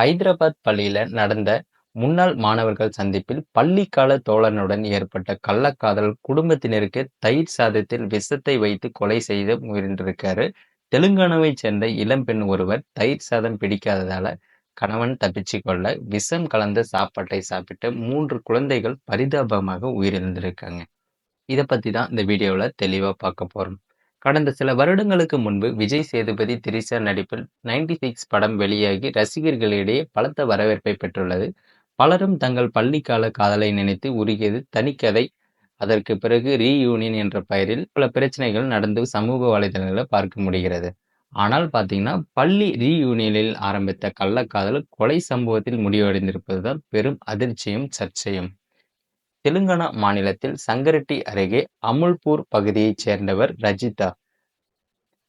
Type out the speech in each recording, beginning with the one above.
ஹைதராபாத் பள்ளியில நடந்த முன்னாள் மாணவர்கள் சந்திப்பில் பள்ளிக்கால தோழனுடன் ஏற்பட்ட கள்ளக்காதல் குடும்பத்தினருக்கு தயிர் சாதத்தில் விஷத்தை வைத்து கொலை செய்து முயன்றிருக்காரு. தெலுங்கானாவைச் சேர்ந்த இளம்பெண் ஒருவர் தயிர் சாதம் பிடிக்காததால கணவன் தப்பிச்சு கொள்ள விஷம் கலந்த சாப்பாட்டை சாப்பிட்டு 3 குழந்தைகள் பரிதாபமாக உயிரிழந்திருக்காங்க. இத பத்தி தான் இந்த வீடியோல தெளிவா பார்க்க போறோம். கடந்த சில வருடங்களுக்கு முன்பு விஜய் சேதுபதி, திரிஷா நடிப்பில் 96 படம் வெளியாகி ரசிகர்களிடையே பலத்த வரவேற்பை பெற்றுள்ளது. பலரும் தங்கள் பள்ளிக்கால காதலை நினைத்து உருகியது தனிக்கதை. அதற்கு பிறகு ரீயூனியன் என்ற பெயரில் பல பிரச்சனைகள் நடந்து சமூக வலைதளங்களை பார்க்க முடிகிறது. ஆனால் பார்த்தீங்கன்னா, பள்ளி ரீயூனியனில் ஆரம்பித்த கள்ளக்காதல் கொலை சம்பவத்தில் முடிவடைந்திருப்பதுதான் பெரும் அதிர்ச்சியும், சர்ச்சையும். தெலுங்கானா மாநிலத்தில் சங்கரெட்டி அருகே அமுல்பூர் பகுதியைச் சேர்ந்தவர் ரஜிதா.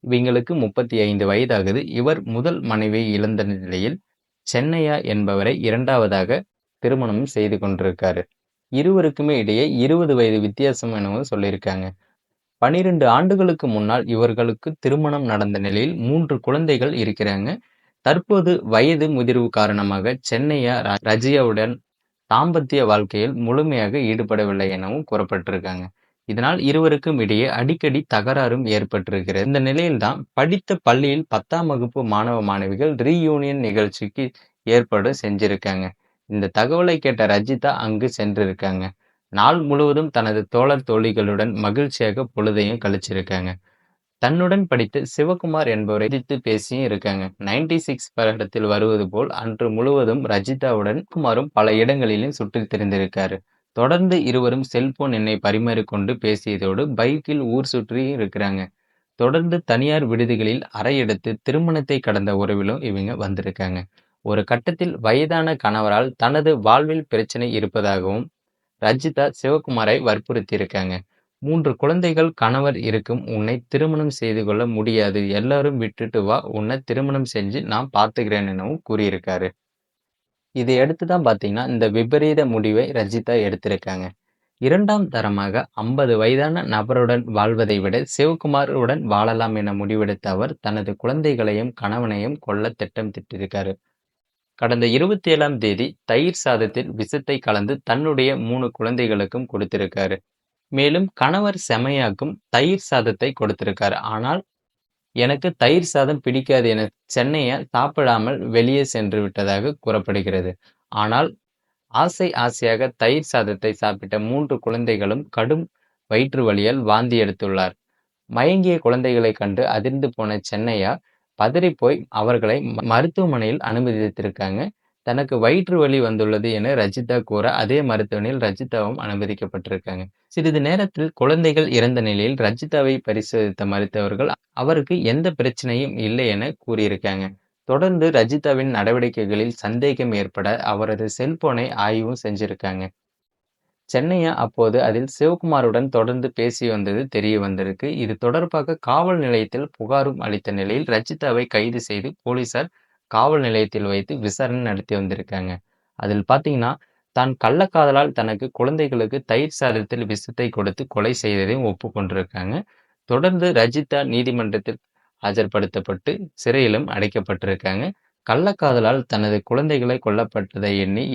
இவங்களுக்கு 35 வயதாகுது. இவர் முதல் மனைவியை இழந்த நிலையில் சென்னையா என்பவரை இரண்டாவதாக திருமணம் செய்து கொண்டிருக்காரு. இருவருக்குமே இடையே 20 வயது வித்தியாசம் எனவும் சொல்லியிருக்காங்க. 12 ஆண்டுகளுக்கு முன்னால் இவர்களுக்கு திருமணம் நடந்த நிலையில் 3 குழந்தைகள் இருக்கிறாங்க. தற்போது வயது முதிர்வு காரணமாக சென்னையா ரஜியாவுடன் தாம்பத்திய வாழ்க்கையில் முழுமையாக ஈடுபடவில்லை எனவும் கூறப்பட்டிருக்காங்க. இதனால் இருவருக்கும் இடையே அடிக்கடி தகராறும் ஏற்பட்டிருக்கிறது. இந்த நிலையில்தான் படித்த பள்ளியில் 10ஆம் வகுப்பு மாணவ மாணவிகள் ரீயூனியன் நிகழ்ச்சிக்கு ஏற்பாடு செஞ்சிருக்காங்க. இந்த தகவலை கேட்ட ரஜிதா அங்கு சென்றிருக்காங்க. நாள் முழுவதும் தனது தோழர் தோழிகளுடன் மகிழ்ச்சியாக பொழுதையும் கழிச்சிருக்காங்க. தன்னுடன் படித்து சிவகுமார் என்பவரை எதிர்த்து பேசியும் இருக்காங்க. 96 படத்தில் வருவது போல் அன்று முழுவதும் ரஜிதாவுடன் குமாரும் பல இடங்களிலும் சுற்றித் திரிந்திருக்காரு. தொடர்ந்து இருவரும் செல்போன் எண்ணை பரிமாறிக்கொண்டு பேசியதோடு பைக்கில் ஊர் சுற்றியும் இருக்கிறாங்க. தொடர்ந்து தனியார் விடுதிகளில் அறை எடுத்து திருமணத்தை கடந்த உறவிலும் இவங்க வந்திருக்காங்க. ஒரு கட்டத்தில் வயதான கணவரால் தனது வாழ்வில் பிரச்சனை இருப்பதாகவும் ரஜிதா சிவகுமாரை வற்புறுத்தியிருக்காங்க. 3 குழந்தைகள் கணவர் இருக்கும் உன்னை திருமணம் செய்து கொள்ள முடியாது. எல்லாரும் விட்டுட்டு வா. உன்னை திருமணம் செஞ்சு நான் பார்த்துக்கிறேன் எனவும் கூறியிருக்காரு. இதையடுத்து தான் பார்த்தீங்கன்னா, இந்த விபரீத முடிவை ரஜிதா எடுத்திருக்காங்க. 2ஆம் தரமாக 50 வயதான நபருடன் வாழ்வதை விட சிவகுமாருடன் வாழலாம் என முடிவெடுத்த அவர் தனது குழந்தைகளையும் கணவனையும் கொல்ல திட்டம் தீட்டியிருக்காரு. கடந்த 27ஆம் தேதி தயிர் சாதத்தில் விஷத்தை கலந்து தன்னுடைய 3 குழந்தைகளுக்கும் கொடுத்திருக்காரு. மேலும் கணவர் செமையாக்கும் தயிர் சாதத்தை கொடுத்திருக்காரு. ஆனால் எனக்கு தயிர் சாதம் பிடிக்காது என சென்னையா சாப்பிடாமல் வெளியே சென்று விட்டதாக கூறப்படுகிறது. ஆனால் ஆசையாக தயிர் சாதத்தை சாப்பிட்ட 3 குழந்தைகளும் கடும் வயிற்று வலியால் வாந்தி எடுத்துள்ளார். மயங்கிய குழந்தைகளை கண்டு அதிர்ந்து போன சென்னையா பதறிப்போய் அவர்களை மருத்துவமனையில் அனுமதித்திருக்காங்க. தனக்கு வயிற்று வலி வந்துள்ளது என ரஜிதா கூற அதே மருத்துவமனையில் ரஜிதாவும் அனுமதிக்கப்பட்டிருக்காங்க. சிறிது நேரத்தில் குழந்தைகள் இறந்த நிலையில் ரஜிதாவை பரிசோதித்த மருத்துவர்கள் அவருக்கு எந்த பிரச்சனையும் இல்லை என கூறியிருக்காங்க. தொடர்ந்து ரஜிதாவின் நடவடிக்கைகளில் சந்தேகம் ஏற்பட அவரது செல்போனை ஆய்வும் செஞ்சிருக்காங்க. சென்னையா அப்போது அதில் சிவகுமாருடன் தொடர்ந்து பேசி வந்தது தெரிய வந்திருக்கு. இது தொடர்பாக காவல் நிலையத்தில் புகாரும் அளித்த நிலையில் ரஜிதாவை கைது செய்து போலீசார் காவல் நிலையத்தில் வைத்து விசாரணை நடத்தி வந்திருக்காங்க. அதில் பார்த்தீங்கன்னா, தான் கள்ளக்காதலால் தனக்கு குழந்தைகளுக்கு தயிர் சாதத்தில் விஷத்தை கொடுத்து கொலை செய்ததையும் ஒப்புக்கொண்டிருக்காங்க. தொடர்ந்து ரஜிதா நீதிமன்றத்தில் ஆஜர்படுத்தப்பட்டு சிறையிலும் அடைக்கப்பட்டிருக்காங்க. கள்ளக்காதலால் தனது குழந்தைகளை கொல்லப்பட்டதை எண்ணி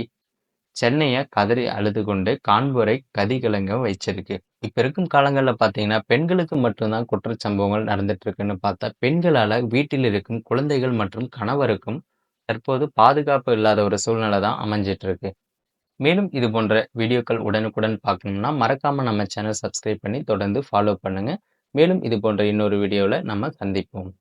சென்னைய கதறி அழுது கொண்டு காண்போரை கதிகலங்க வச்சிருக்கு. இப்ப இருக்கும் காலங்கள்ல பார்த்தீங்கன்னா, பெண்களுக்கு மட்டும் தான் குற்றச்சம்பவங்கள் நடந்துட்டு இருக்குன்னு பார்த்தா, பெண்களால வீட்டில் இருக்கும் குழந்தைகள் மற்றும் கணவருக்கும் தற்போது பாதுகாப்பு இல்லாத ஒரு சூழ்நிலை தான் அமைஞ்சிட்டு இருக்கு. மேலும் இது போன்ற வீடியோக்கள் உடனுக்குடன் பார்க்கணும்னா, மறக்காம நம்ம சேனல் சப்ஸ்கிரைப் பண்ணி தொடர்ந்து ஃபாலோ பண்ணுங்க. மேலும் இது போன்ற இன்னொரு வீடியோல நம்ம சந்திப்போம்.